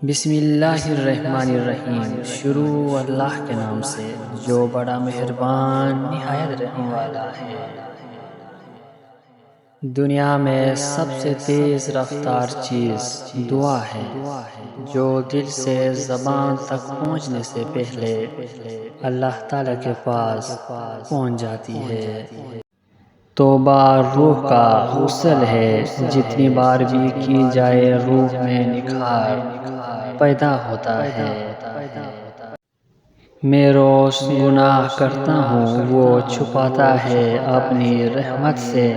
بسم اللہ الرحمن الرحیم۔ شروع اللہ کے نام سے جو بڑا مہربان نہایت رحم والا ہے۔ دنیا میں سب سے تیز رفتار چیز دعا ہے، جو دل سے زبان تک پہنچنے سے پہلے اللہ تعالی کے پاس پہنچ جاتی ہے۔ توبہ روح کا غسل ہے، جتنی بار بھی کی جائے روح میں نکھار پیدا ہوتا ہے۔ میں روز گناہ کرتا ہوں، وہ چھپاتا ہے اپنی رحمت سے۔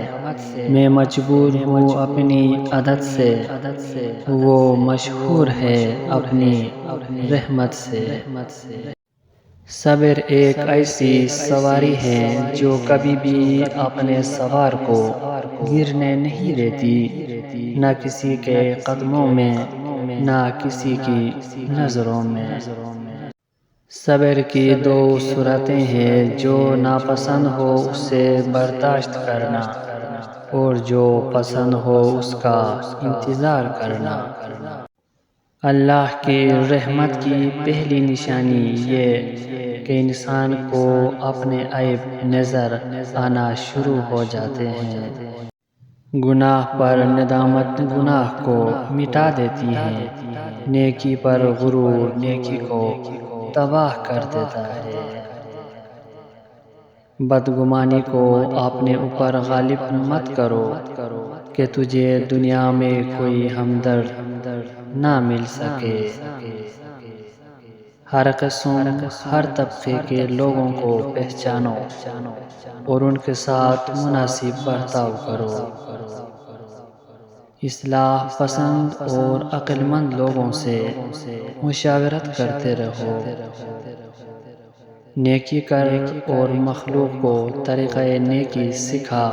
میں مجبور ہوں اپنی عادت سے، وہ مشہور ہے اپنی رحمت سے۔ صبر ایک ایسی سواری ہے جو کبھی بھی اپنے سوار کو گرنے نہیں دیتی، نہ کسی کے قدموں میں نہ کسی کی نظروں میں۔ صبر کی دو صورتیں ہیں، جو ناپسند ہو اسے برداشت کرنا، اور جو پسند ہو اس کا انتظار کرنا۔ اللہ کی رحمت کی پہلی نشانی یہ کہ انسان کو اپنے عیب نظر آنا شروع ہو جاتے ہیں۔ گناہ پر ندامت گناہ کو مٹا دیتی ہے، نیکی پر غرور نیکی کو تباہ کر دیتا ہے۔ بدگمانی کو اپنے اوپر غالب مت کرو کہ تجھے دنیا میں کوئی ہمدرد نہ مل سکے۔ ہر قسم ہر طبقے کے لوگوں کو پہچانو اور ان کے ساتھ مناسب برتاؤ کرو۔ اصلاح پسند اور عقل مند لوگوں سے مشاورت کرتے رہو۔ نیکی کر اور مخلوق کو طریقہ نیکی سکھا،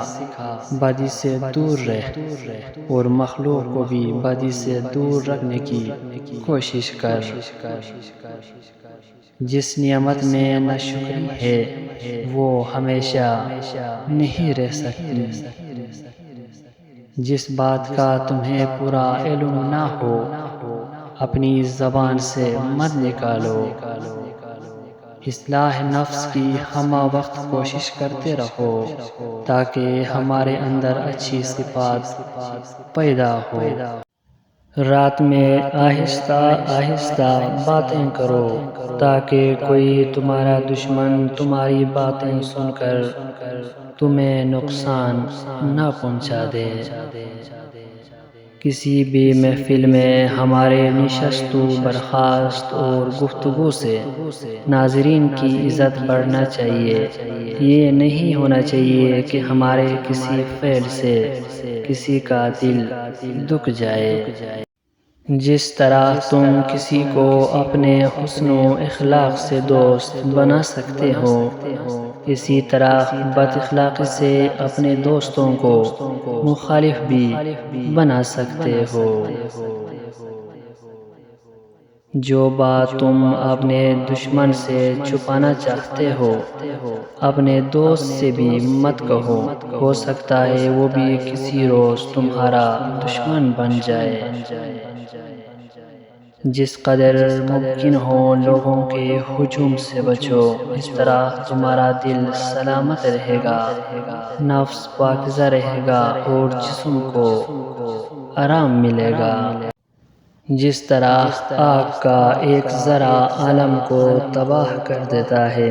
بدی سے دور رہ اور مخلوق کو بھی بدی سے دور رکھنے کی کوشش کر۔ جس نعمت میں ناشکری ہے وہ ہمیشہ نہیں رہ سکتی۔ جس بات کا تمہیں پورا علم نہ ہو اپنی زبان سے مت نکالو۔ اصلاح نفس کی ہمہ وقت کوشش کرتے رہو تاکہ ہمارے اندر اچھی صفات پیدا ہو۔ رات میں آہستہ آہستہ باتیں کرو تاکہ کوئی تمہارا دشمن تمہاری باتیں سن کر تمہیں نقصان نہ پہنچا دے۔ کسی بھی محفل میں ہمارے نشست و برخاست اور گفتگو سے ناظرین کی عزت بڑھنا چاہیے۔ یہ نہیں ہونا چاہیے کہ ہمارے کسی فعل سے کسی کا دل دکھ جائے۔ جس طرح تم کسی کو اپنے حسن و اخلاق سے دوست بنا سکتے ہو، اسی طرح بد اخلاقی سے اپنے دوستوں کو مخالف بھی بنا سکتے ہو۔ جو بات تم اپنے دشمن سے چھپانا چاہتے ہو اپنے دوست سے بھی مت کہو، ہو سکتا ہے وہ بھی کسی روز تمہارا دشمن بن جائے۔ جس قدر ممکن ہو لوگوں کے ہجوم سے بچو، اس طرح تمہارا دل سلامت رہے گا، نفس پاکیزہ رہے گا اور جسم کو آرام ملے گا۔ جس طرح آگ کا ایک ذرہ عالم کو تباہ کر دیتا ہے،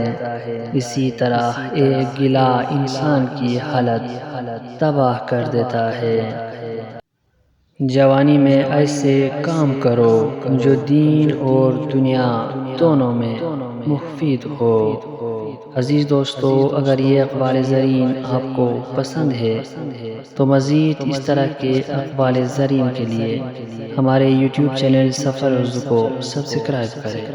اسی طرح ایک گلہ انسان کی حالت تباہ کر دیتا ہے۔ جوانی میں ایسے کام کرو جو دین اور دنیا دونوں میں مفید ہو۔ عزیز دوستو، اگر یہ اقوال زرین آپ کو پسند ہے تو مزید اس طرح کے اقوال زرین کے لیے ہمارے یوٹیوب چینل سفر اردو کو سبسکرائب کریں۔